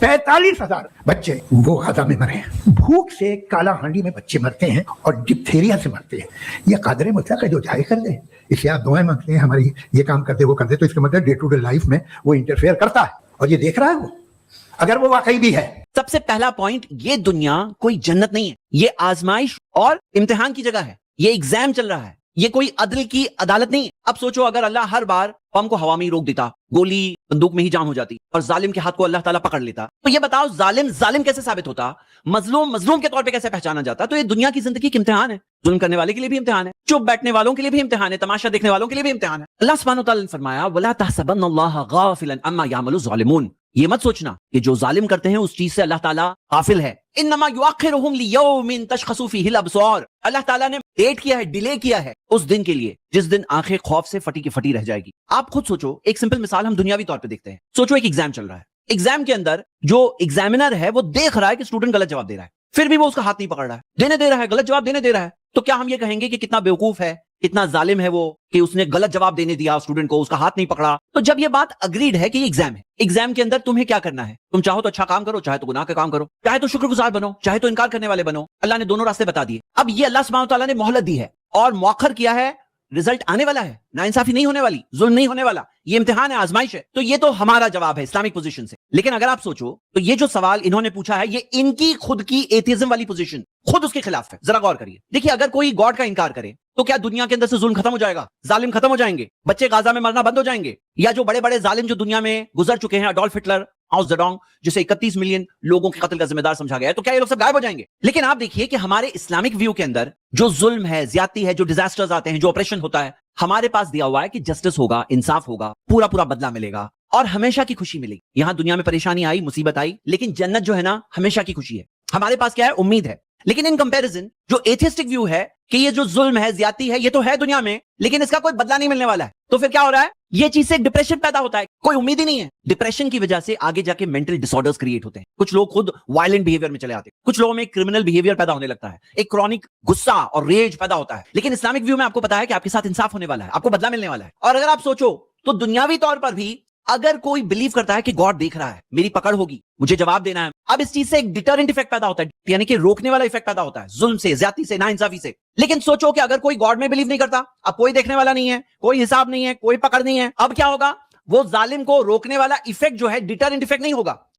45,000 बच्चे वो गाजा में मरे हैं। भूख से काला हांडी में बच्चे मरते हैं और डिप्थीरिया से मरते हैं। ये कादर मुतलक है जो जाहिर कर दे, इसलिए आप दुआएं मांगते हैं हमारी ये काम कर दे वो कर दे, तो इसका मतलब डे टू डे लाइफ में वो इंटरफेयर करता है और ये देख रहा है वो, अगर वो वाकई भी है। सबसे पहला पॉइंट, ये दुनिया कोई जन्नत नहीं है, ये आजमाइश और इम्तिहान की जगह है, ये एग्जाम चल रहा है, ये कोई अदल की अदालत नहीं है। अब सोचो अगर अल्लाह हर बार बम को हवा में ही रोक देता, गोली बंदूक में ही जाम हो जाती और जालिम के हाथ को अल्लाह ताला पकड़ लेता, तो ये बताओ जालिम जालिम कैसे साबित होता, मजलूम मजलूम के तौर पे कैसे पहचाना जाता। तो ये दुनिया की जिंदगी का इम्तिहान है, जुल्म करने वाले के लिए भी इम्तिहान है, चुप बैठने वालों के लिए भी इम्तिहान है, तमाशा देखने वालों के लिए भी इम्तिहान है। अल्लाह सुब्हानहू व तआला ने फरमाया वला तहसबन्नल्लाह गाफिलन अम्मा यामलु ज़ालिमून, ये मत सोचना कि जो जालिम करते हैं उस चीज से अल्लाह ताला गाफिल है। इन्नमा युअख्खिरुहुम लियौमिन तशखसु फीहिल अबसार, अल्लाह ताला ने डेट किया है, डिले किया है उस दिन के लिए जिस दिन आंखें खौफ से फटी की फटी रह जाएगी। आप खुद सोचो, एक सिंपल मिसाल हम दुनियावी तौर पे देखते हैं। सोचो एक एग्जाम चल रहा है, एग्जाम के अंदर जो एग्जामिनर है वो देख रहा है कि स्टूडेंट गलत जवाब दे रहा है, फिर भी वो उसका हाथ नहीं पकड़ रहा है, देने दे रहा है, गलत जवाब देने दे रहा है। तो क्या हम ये कहेंगे कि कितना बेवकूफ है, कितना जालिम है वो कि उसने गलत जवाब देने दिया स्टूडेंट को, उसका हाथ नहीं पकड़ा। तो जब ये बात अग्रीड है कि ये एग्जाम है, एग्जाम के अंदर तुम्हें क्या करना है, तुम चाहो तो अच्छा काम करो, चाहे तो गुनाह का काम करो, चाहे तो शुक्रगुजार बनो, चाहे तो इनकार करने वाले बनो। अल्लाह ने दोनों रास्ते बता दिए। अब ये अल्लाह सुब्हानहू व तआला ने मोहलत दी है और मौखर किया है, रिजल्ट आने वाला है, नाइंसाफी नहीं होने वाली, जुल्म नहीं होने वाला, ये इम्तिहान है, आजमाइश है। तो ये तो हमारा जवाब है इस्लामिक पोजीशन से। लेकिन अगर आप सोचो तो ये जो सवाल इन्होंने पूछा है ये इनकी खुद की एथिज्म वाली पोजीशन, खुद उसके खिलाफ है। जरा गौर करिए, देखिए अगर कोई गॉड का इनकार करे तो क्या दुनिया के अंदर से जुल्म खत्म हो जाएगा, जालिम खत्म हो जाएंगे, बच्चे गाजा में मरना बंद हो जाएंगे, या जो बड़े बड़े जालिम जो दुनिया में गुजर चुके हैं, अडोल्फ हिटलर, माओ ज़ेडोंग, जिसे 31 मिलियन लोगों के कत्ल का जिम्मेदार समझा गया है, तो क्या ये लोग सब गायब हो जाएंगे? लेकिन आप देखिए कि हमारे इस्लामिक व्यू के अंदर जो जुल्म है, ज्यादती है, जो डिजास्टर्स आते हैं, जो ऑपरेशन होता है, हमारे पास दिया हुआ है कि जस्टिस होगा, इंसाफ होगा, पूरा पूरा बदला मिलेगा और हमेशा की खुशी मिलेगी। यहां दुनिया में परेशानी आई, मुसीबत आई, लेकिन जन्नत जो है ना हमेशा की खुशी है। हमारे पास क्या है, उम्मीद है। लेकिन इन कंपैरिजन जो एथिस्टिक व्यू है कि ये जो जुल्म है, ज्यादती है, ये तो है दुनिया में, लेकिन इसका कोई बदला नहीं मिलने वाला है, तो फिर क्या हो रहा है, ये चीज से डिप्रेशन पैदा होता है, कोई उम्मीद ही नहीं है। डिप्रेशन की वजह से आगे जाके मेंटल डिसऑर्डर्स क्रिएट होते हैं, कुछ लोग खुद वायलेंट बिहेवियर में चले आते हैं, कुछ लोगों में क्रिमिनल बिहेवियर पैदा होने लगता है, एक क्रॉनिक गुस्सा और रेज पैदा होता है। लेकिन इस्लामिक व्यू में आपको पता है कि आपके साथ इंसाफ होने वाला है, आपको बदला मिलने वाला है। और अगर आप सोचो तो दुनियावी तौर पर भी अगर कोई बिलीव करता है कि गॉड देख रहा है, मेरी पकड़ होगी, मुझे जवाब देना है, अब इस चीज से एक डिटरेंट इफेक्ट पैदा होता है, यानी कि रोकने वाला इफेक्ट पैदा होता है जुल्म से, ज्यादती से, नाइंसाफी से। लेकिन सोचो कि अगर कोई गॉड में बिलीव नहीं करता, अब कोई देखने वाला नहीं है, कोई हिसाब नहीं है, कोई पकड़ नहीं है, अब क्या होगा, वो जालिम को रोकने वाला इफेक्ट जो है डिटरेंट इफेक्ट नहीं होगा,